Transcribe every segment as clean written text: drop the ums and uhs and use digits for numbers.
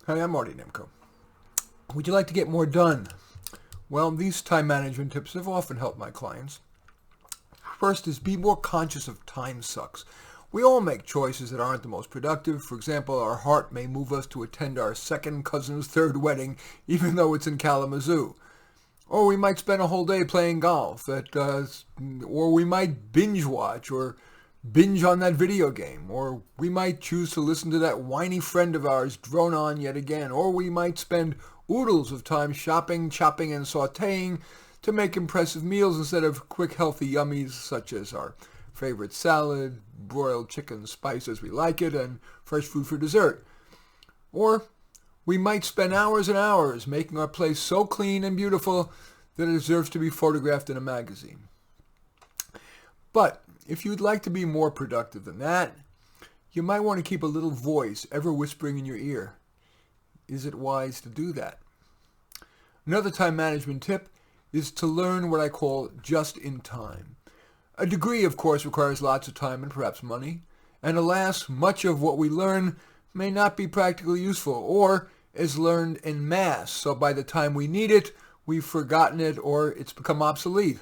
Hi, I'm Marty Nemko. Would you like to get more done? Well, these time management tips have often helped my clients. First is be more conscious of time sucks. We all make choices that aren't the most productive. For example, our heart may move us to attend our second cousin's third wedding, even though it's in Kalamazoo. Or we might spend a whole day playing golf, or we might binge watch or binge on that video game, or we might choose to listen to that whiny friend of ours drone on yet again, or we might spend oodles of time shopping, chopping, and sautéing to make impressive meals instead of quick, healthy yummies such as our favorite salad, broiled chicken spiced as we like it, and fresh food for dessert. Or we might spend hours and hours making our place so clean and beautiful that it deserves to be photographed in a magazine. But if you'd like to be more productive than that, you might want to keep a little voice ever whispering in your ear. Is it wise to do that? Another time management tip is to learn what I call just in time. A degree, of course, requires lots of time and perhaps money, and alas, much of what we learn may not be practically useful or is learned en masse, so by the time we need it, we've forgotten it or it's become obsolete.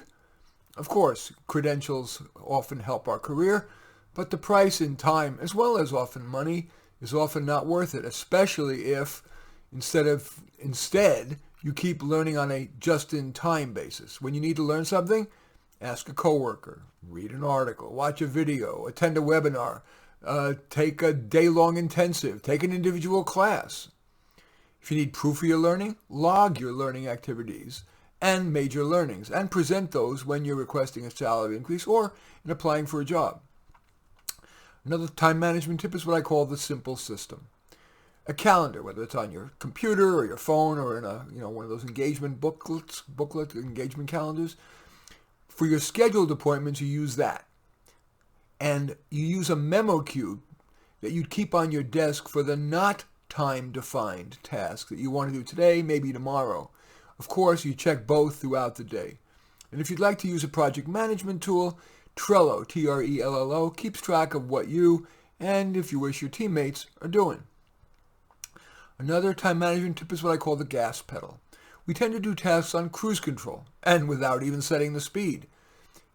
Of course, credentials often help our career, but the price in time, as well as often money, is often not worth it, especially if instead you keep learning on a just-in-time basis. When you need to learn something, ask a coworker, read an article, watch a video, attend a webinar, take a day-long intensive, take an individual class. If you need proof of your learning, log your learning activities and major learnings and present those when you're requesting a salary increase or in applying for a job. Another time management tip is what I call the simple system. A calendar, whether it's on your computer or your phone or in one of those engagement booklet engagement calendars. For your scheduled appointments, you use that. And you use a memo cue that you'd keep on your desk for the not time-defined task that you want to do today, maybe tomorrow. Of course, you check both throughout the day. And if you'd like to use a project management tool, Trello, Trello, keeps track of what you, and if you wish, your teammates are doing. Another time management tip is what I call the gas pedal. We tend to do tasks on cruise control, and without even setting the speed.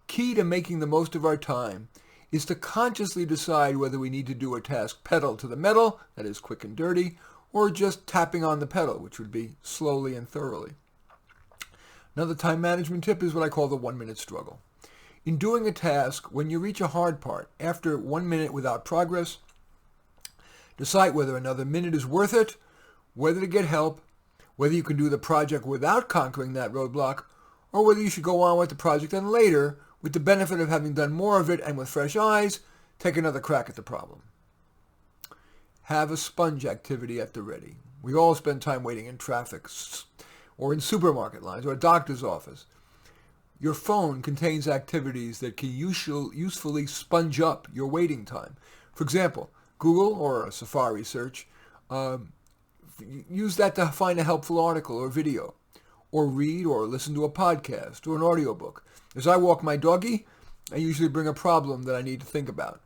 Key to making the most of our time is to consciously decide whether we need to do a task pedal to the metal, that is quick and dirty, or just tapping on the pedal, which would be slowly and thoroughly. Another time management tip is what I call the 1-minute struggle. In doing a task, when you reach a hard part, after 1 minute without progress, decide whether another minute is worth it, whether to get help, whether you can do the project without conquering that roadblock, or whether you should go on with the project and later, with the benefit of having done more of it and with fresh eyes, take another crack at the problem. Have a sponge activity at the ready. We all spend time waiting in traffic or in supermarket lines or a doctor's office. Your phone contains activities that can usefully sponge up your waiting time. For example, Google or a Safari search, use that to find a helpful article or video, or read or listen to a podcast or an audiobook. As I walk my doggy, I usually bring a problem that I need to think about.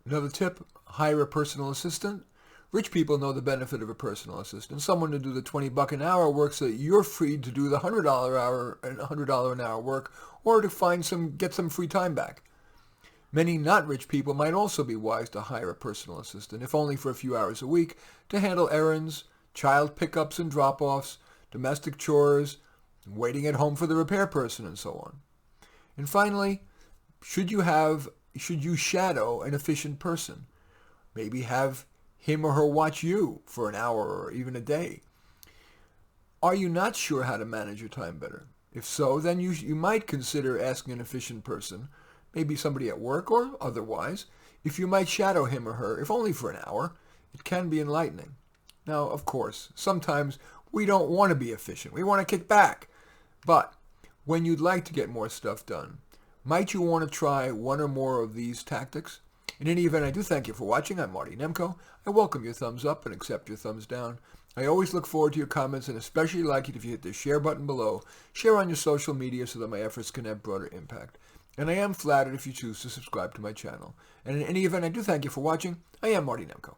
Another tip, hire a personal assistant. Rich people know the benefit of a personal assistant, someone to do the $20 an hour work so that you're free to do the $100 an hour work or to get some free time back. Many not rich people might also be wise to hire a personal assistant, if only for a few hours a week, to handle errands, child pickups and drop-offs, domestic chores, waiting at home for the repair person, and so on. And finally, should you shadow an efficient person? Maybe have him or her watch you for an hour or even a day. Are you not sure how to manage your time better? If so, then you might consider asking an efficient person, maybe somebody at work or otherwise, if you might shadow him or her, if only for an hour. It can be enlightening. Now, of course, sometimes we don't want to be efficient. We want to kick back. But when you'd like to get more stuff done, might you want to try one or more of these tactics? In any event, I do thank you for watching. I'm Marty Nemko. I welcome your thumbs up and accept your thumbs down. I always look forward to your comments and especially like it if you hit the share button below. Share on your social media so that my efforts can have broader impact. And I am flattered if you choose to subscribe to my channel. And in any event, I do thank you for watching. I am Marty Nemko.